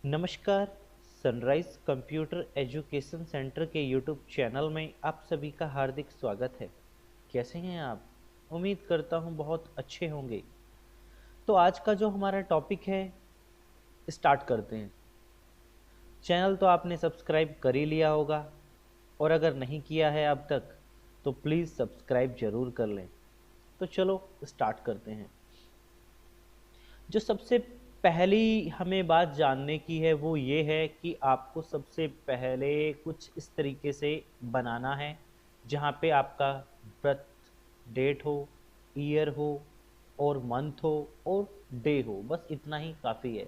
नमस्कार। Sunrise computer education centre के YouTube channel में आप सभी का हार्दिक स्वागत है। कैसे हैं आप? उम्मीद करता हूं बहुत अच्छे होंगे। तो आज का जो हमारा टॉपिक है, स्टार्ट करते हैं। चैनल तो आपने सब्सक्राइब कर ही लिया होगा, और अगर नहीं किया है अब तक तो प्लीज़ सब्सक्राइब जरूर कर लें। तो चलो स्टार्ट करते हैं। जो सबसे पहली हमें बात जानने की है वो ये है कि आपको सबसे पहले कुछ इस तरीके से बनाना है जहाँ पे आपका बर्थ डेट हो, ईयर हो, और मंथ हो, और डे हो। बस इतना ही काफ़ी है।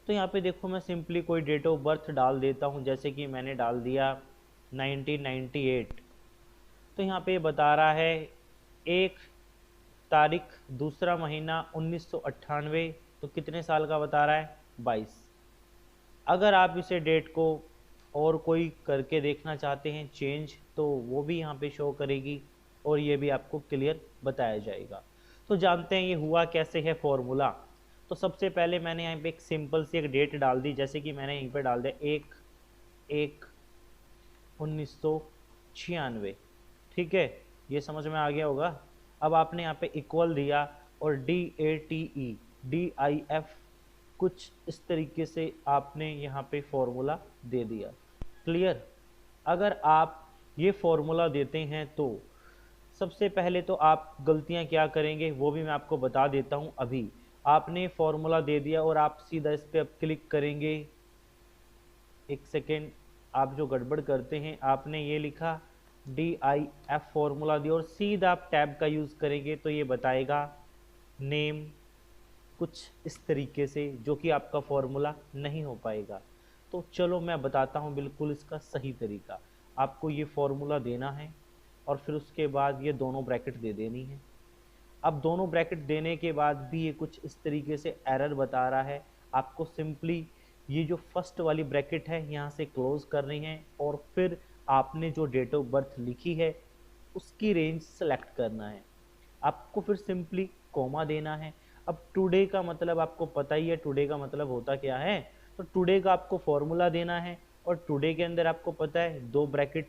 तो यहाँ पे देखो, मैं सिंपली कोई डेट ऑफ बर्थ डाल देता हूँ, जैसे कि मैंने डाल दिया 1998। तो यहाँ पे बता रहा है एक तारीख दूसरा महीना 1998। तो कितने साल का बता रहा है? 22। अगर आप इसे डेट को और कोई करके देखना चाहते हैं चेंज, तो वो भी यहाँ पे शो करेगी, और ये भी आपको क्लियर बताया जाएगा। तो जानते हैं ये हुआ कैसे है फॉर्मूला। तो सबसे पहले मैंने यहाँ पे एक सिंपल सी एक डेट डाल दी, जैसे कि मैंने यहीं पे डाल दिया 1/1/1996। ठीक है, ये समझ में आ गया होगा। अब आपने यहाँ पे इक्वल दिया, और DATE DIF कुछ इस तरीके से आपने यहाँ पे फॉर्मूला दे दिया। क्लियर? अगर आप ये फॉर्मूला देते हैं तो सबसे पहले तो आप गलतियां क्या करेंगे वो भी मैं आपको बता देता हूं। अभी आपने फॉर्मूला दे दिया और आप सीधा इस पर अब क्लिक करेंगे। एक सेकेंड, आप जो गड़बड़ करते हैं, आपने ये लिखा DIF फॉर्मूला दिया, और सीधा आप टैब का यूज़ करेंगे तो ये बताएगा नेम, कुछ इस तरीके से, जो कि आपका फॉर्मूला नहीं हो पाएगा। तो चलो मैं बताता हूँ बिल्कुल इसका सही तरीका। आपको ये फॉर्मूला देना है, और फिर उसके बाद ये दोनों ब्रैकेट दे देनी है। अब दोनों ब्रैकेट देने के बाद भी ये कुछ इस तरीके से एरर बता रहा है। आपको सिंपली ये जो फर्स्ट वाली ब्रैकेट है यहाँ से क्लोज करनी है, और फिर आपने जो डेट ऑफ बर्थ लिखी है उसकी रेंज सेलेक्ट करना है। आपको फिर सिंपली कॉमा देना है। अब टुडे का मतलब आपको पता ही है, टुडे का मतलब होता क्या है। तो टुडे का आपको फॉर्मूला देना है, और टुडे के अंदर आपको पता है दो ब्रैकेट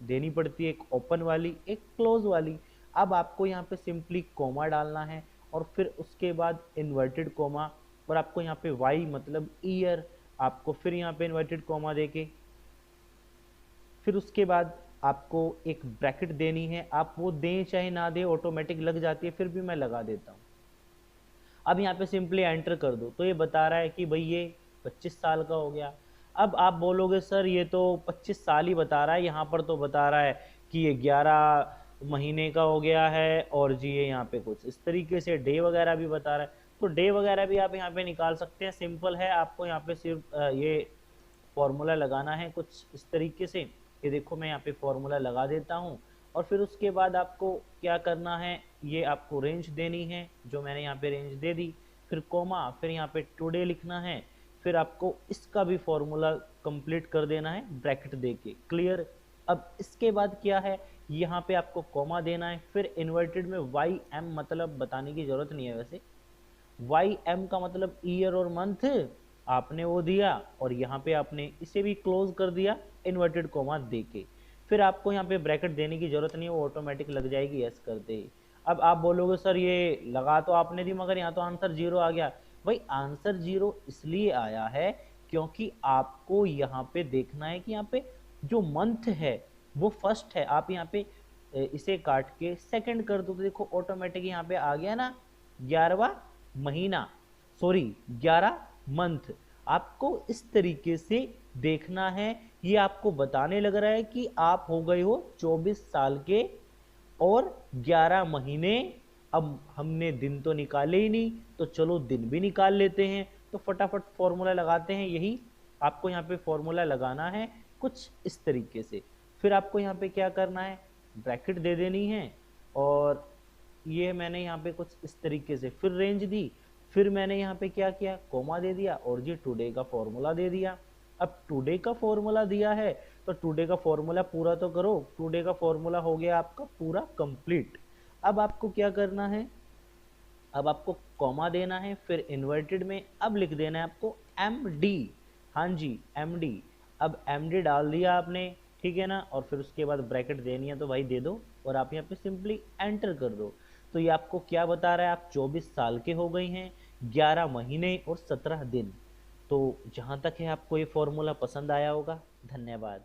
देनी पड़ती है, एक ओपन वाली, एक क्लोज वाली। अब आपको यहाँ पे सिंपली कोमा डालना है, और फिर उसके बाद इन्वर्टेड कोमा, और आपको यहाँ पे वाई मतलब ईयर, आपको फिर यहाँ पे इन्वर्टेड कोमा देके फिर उसके बाद आपको एक ब्रैकेट देनी है। आप वो दें चाहे ना दें, ऑटोमेटिक लग जाती है, फिर भी मैं लगा देता हूँ। अब यहाँ पे सिंपली एंटर कर दो, तो ये बता रहा है कि भाई ये 25 साल का हो गया। अब आप बोलोगे सर ये तो 25 साल ही बता रहा है, यहाँ पर तो बता रहा है कि ये 11 महीने का हो गया है, और जी ये यहाँ पे कुछ इस तरीके से डे वगैरह भी बता रहा है। तो डे वगैरह भी आप यहाँ पे निकाल सकते हैं। सिंपल है, आपको यहाँ पे सिर्फ ये फॉर्मूला लगाना है कुछ इस तरीके से। ये देखो मैं यहाँ पे फॉर्मूला लगा देता हूँ, और फिर उसके बाद आपको क्या करना है, ये आपको रेंज देनी है, जो मैंने यहाँ पे रेंज दे दी। फिर कोमा, फिर यहाँ पे टुडे लिखना है। फिर आपको इसका भी फॉर्मूला कंप्लीट कर देना है ब्रैकेट दे के। क्लियर? अब इसके बाद क्या है, यहाँ पे आपको कोमा देना है, फिर इन्वर्टेड में वाई एम, मतलब बताने की जरूरत नहीं है वैसे। वाई एम का मतलब ईयर और मंथ, आपने वो दिया, और यहाँ पे आपने इसे भी क्लोज कर दिया इन्वर्टेड कोमा दे के। फिर आपको यहाँ पे ब्रैकेट देने की जरूरत नहीं है, वो ऑटोमेटिक लग जाएगी यस करते ही। अब आप बोलोगे सर ये लगा तो आपने दी, मगर यहाँ तो आंसर जीरो आ गया। भाई आंसर जीरो इसलिए आया है क्योंकि आपको यहाँ पे देखना है कि यहाँ पे जो मंथ है वो फर्स्ट है। आप यहाँ पे इसे काट के सेकंड कर दो, तो देखो ऑटोमेटिक यहाँ पे आ गया ना, 11वां महीना, सॉरी 11 मंथ। आपको इस तरीके से देखना है। ये आपको बताने लग रहा है कि आप हो गए हो 24 साल के, और 11 महीने। अब हमने दिन तो निकाले ही नहीं, तो चलो दिन भी निकाल लेते हैं। तो फटाफट फॉर्मूला लगाते हैं। यही आपको यहाँ पे फॉर्मूला लगाना है कुछ इस तरीके से। फिर आपको यहाँ पे क्या करना है, ब्रैकेट दे देनी है, और ये मैंने यहाँ पे कुछ इस तरीके से फिर रेंज दी। फिर मैंने यहाँ पे क्या किया, कोमा दे दिया, और जी टुडे का फॉर्मूला दे दिया। अब टुडे का फॉर्मूला दिया है, तो टुडे का फॉर्मूला पूरा तो करो। टुडे का फॉर्मूला हो गया आपका पूरा कंप्लीट। अब आपको क्या करना है, अब आपको कॉमा देना है, फिर इन्वर्टेड में अब लिख देना है आपको MD। हाँ जी, एमडी। अब एमडी डाल दिया आपने, ठीक है ना, और फिर उसके बाद ब्रैकेट देनी है तो भाई दे दो, और आप यहाँ पे सिंपली एंटर कर दो। तो ये आपको क्या बता रहा है, आप 24 साल के हो गए हैं, 11 महीने और 17 दिन। तो जहाँ तक है आपको ये फॉर्मूला पसंद आया होगा। धन्यवाद।